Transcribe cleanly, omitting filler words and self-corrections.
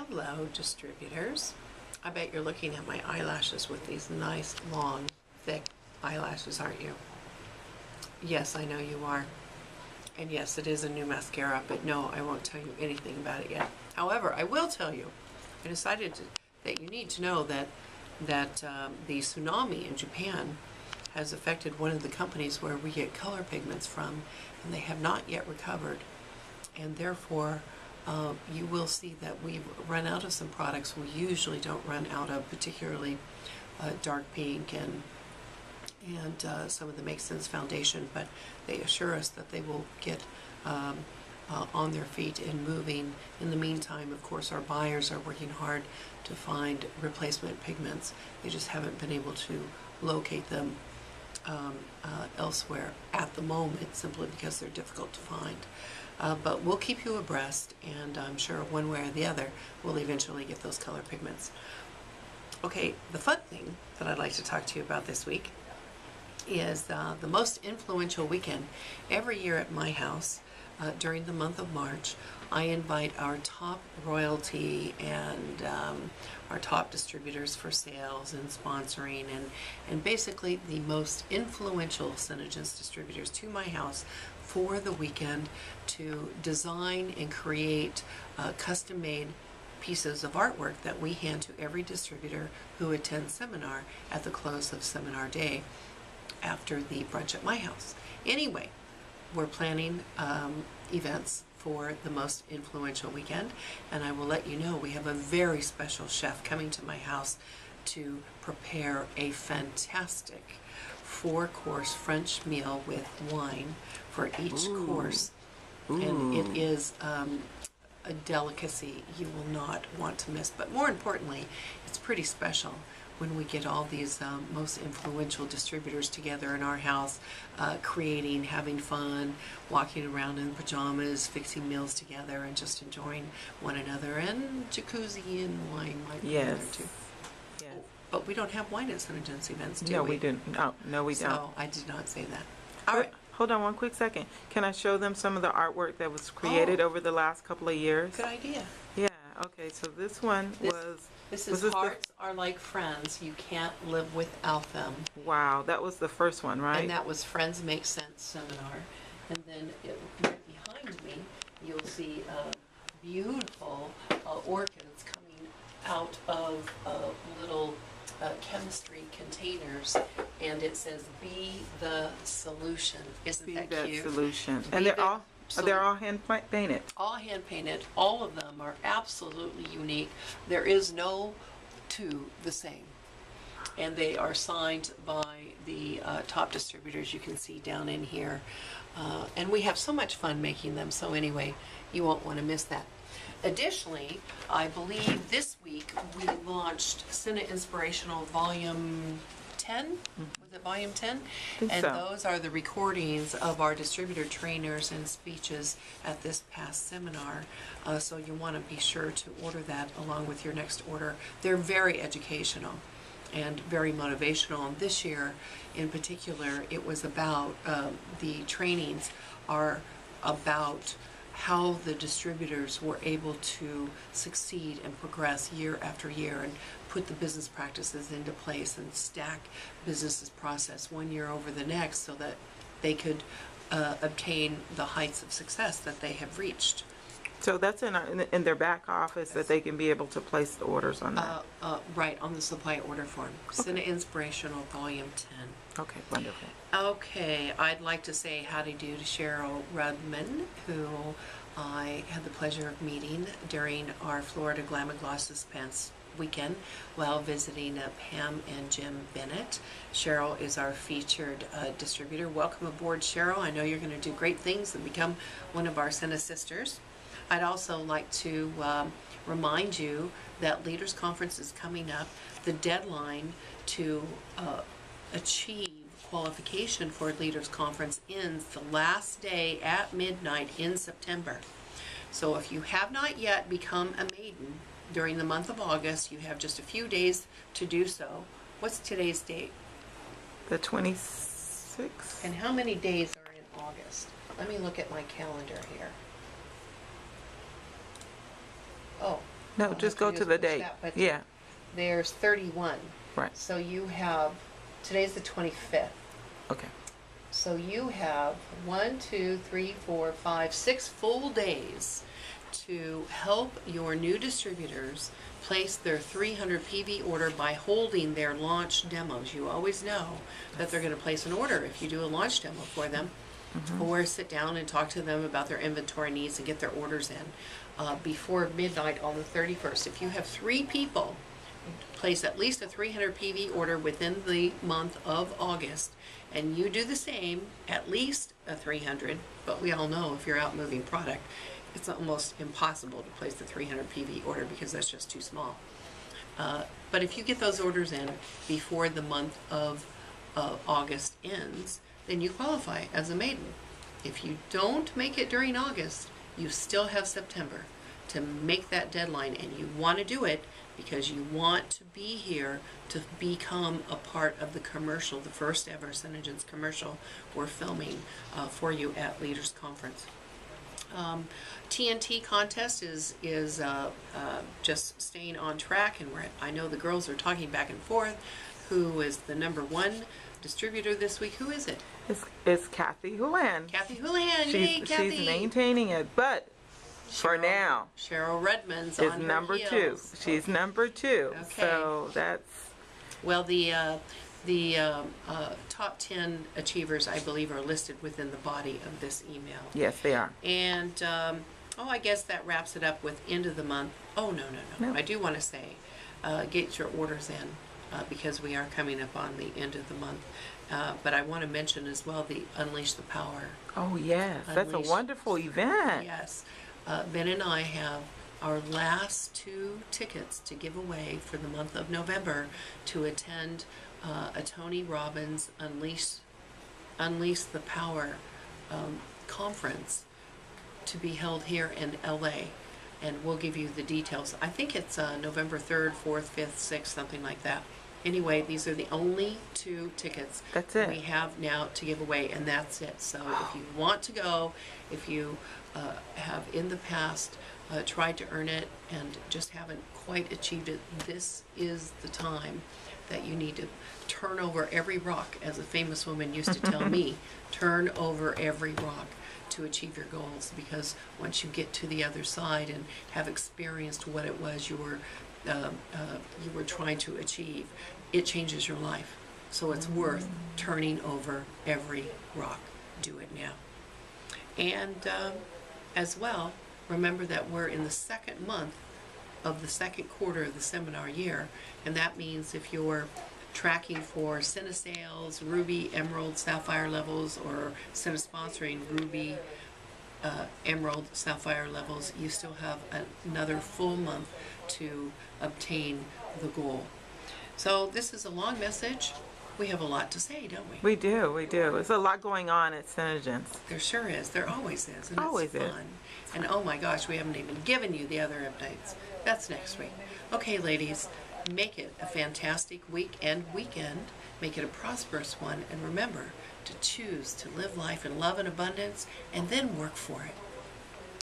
Hello, distributors. I bet you're looking at my eyelashes with these nice, long, thick eyelashes, aren't you? Yes, I know you are. And yes, it is a new mascara, but no, I won't tell you anything about it yet. However, I will tell you, I decided that you need to know that the tsunami in Japan has affected one of the companies where we get color pigments from, and they have not yet recovered. And therefore, you will see that we've run out of some products we usually don't run out of, particularly dark pink and some of the Make Sense foundation, but they assure us that they will get on their feet and moving. In the meantime, of course, our buyers are working hard to find replacement pigments. They just haven't been able to locate them elsewhere at the moment, simply because they're difficult to find. But we'll keep you abreast, and I'm sure one way or the other we'll eventually get those color pigments. Okay, the fun thing that I'd like to talk to you about this week is the most influential weekend. Every year at my house, during the month of March, I invite our top royalty and our top distributors for sales and sponsoring and basically the most influential SeneGence distributors to my house for the weekend to design and create custom-made pieces of artwork that we hand to every distributor who attends seminar at the close of seminar day after the brunch at my house. Anyway, we're planning events for the most influential weekend, and I will let you know we have a very special chef coming to my house to prepare a fantastic 4-course French meal with wine for each course. And it is a delicacy you will not want to miss. But more importantly, it's pretty special when we get all these most influential distributors together in our house, creating, having fun, walking around in pajamas, fixing meals together, and just enjoying one another. And jacuzzi and wine might be there too. Yes. But we don't have wine at SeneGence events, do we? No, we didn't. No, we don't. So I did not say that. All right. Hold on one quick second. Can I show them some of the artwork that was created over the last couple of years? Good idea. Yeah. Okay. So this one was. This is Hearts Are Like Friends. You can't live without them. Wow, that was the first one, right? And that was Friends Make Sense seminar. And then right behind me, you'll see beautiful orchids coming out of little chemistry containers, and it says "Be the Solution." Isn't that cute? Be that solution. And they're all hand painted. All hand painted. All of them are absolutely unique. There is no two the same. And they are signed by the top distributors you can see down in here. And we have so much fun making them. So anyway, you won't want to miss that. Additionally, I believe this week we launched Inspirational Volume 10. Was it Volume 10? And those are the recordings of our distributor trainers and speeches at this past seminar. So you want to be sure to order that along with your next order. They're very educational and very motivational. And this year, in particular, it was about the trainings are about how the distributors were able to succeed and progress year after year and put the business practices into place and stack business process one year over the next so that they could obtain the heights of success that they have reached. So that's in their back office that they can be able to place the orders on that? Right, on the supply order form. Okay. Inspirational Volume 10. Okay, wonderful. Okay, I'd like to say howdy do to Cheryl Rubman, who I had the pleasure of meeting during our Florida Glamour Gloss this past weekend while visiting Pam and Jim Bennett. Cheryl is our featured distributor. Welcome aboard, Cheryl. I know you're going to do great things and become one of our Sena sisters. I'd also like to remind you that Leaders Conference is coming up. The deadline to achieve qualification for Leaders Conference ends the last day at midnight in September. So if you have not yet become a maiden during the month of August, you have just a few days to do so. What's today's date? The 26th. And how many days are in August? Let me look at my calendar here. Oh, No, I'll just have go do to is the push date. that, but Yeah, There's 31. right. So you have, today's the 25th. Okay. So you have 1, 2, 3, 4, 5, 6 full days to help your new distributors place their 300 PV order by holding their launch demos. You always know that they're going to place an order if you do a launch demo for them, or sit down and talk to them about their inventory needs and get their orders in before midnight on the 31st. If you have 3 people place at least a 300 PV order within the month of August, and you do the same, at least a 300, but we all know if you're out moving product, it's almost impossible to place the 300 PV order because that's just too small. But if you get those orders in before the month of August ends, then you qualify as a maiden. If you don't make it during August, you still have September to make that deadline, and you want to do it because you want to be here to become a part of the commercial, the first ever SeneGence commercial we're filming for you at Leaders Conference. TNT contest is just staying on track, and I know the girls are talking back and forth. Who is the #1 distributor this week? Who is it? It's Kathy Houlihan. Kathy Houlihan. Yay, Kathy! She's maintaining it, but for now, Cheryl Rubman's is on her number 2. heels. She's number 2. Okay. So that's Well, the top 10 achievers, I believe, are listed within the body of this email. yes, they are. And, I guess that wraps it up with end of the month. Oh, no. I do want to say, get your orders in because we are coming up on the end of the month. But I want to mention as well the Unleash the Power. Oh yes, that's a Unleash. wonderful event. Yes. Ben and I have our last 2 tickets to give away for the month of November to attend a Tony Robbins Unleash the Power conference to be held here in LA, and we'll give you the details. I think it's November 3rd, 4th, 5th, 6th, something like that. Anyway, these are the only 2 tickets That's it. we have now to give away, and that's it. So if you want to go, if you have in the past tried to earn it and just haven't quite achieved it, this is the time that you need to turn over every rock, as a famous woman used to tell me, turn over every rock to achieve your goals, because once you get to the other side and have experienced what it was you were trying to achieve, it changes your life. So it's worth turning over every rock. Do it now. And as well, remember that we're in the 2nd month of the 2nd quarter of the seminar year, and that means if you're tracking for Sena sales, Ruby, Emerald, Sapphire levels, or Sena sponsoring Ruby, Emerald, Sapphire levels, you still have another full month to obtain the goal. So this is a long message. We have a lot to say, don't we? We do. There's a lot going on at SeneGence. There sure is. There always is, and Always it's is. fun. And oh my gosh, we haven't even given you the other updates. That's next week. Okay, ladies, make it a fantastic week and weekend. Make it a prosperous one, and remember to choose to live life in love and abundance, and then work for it.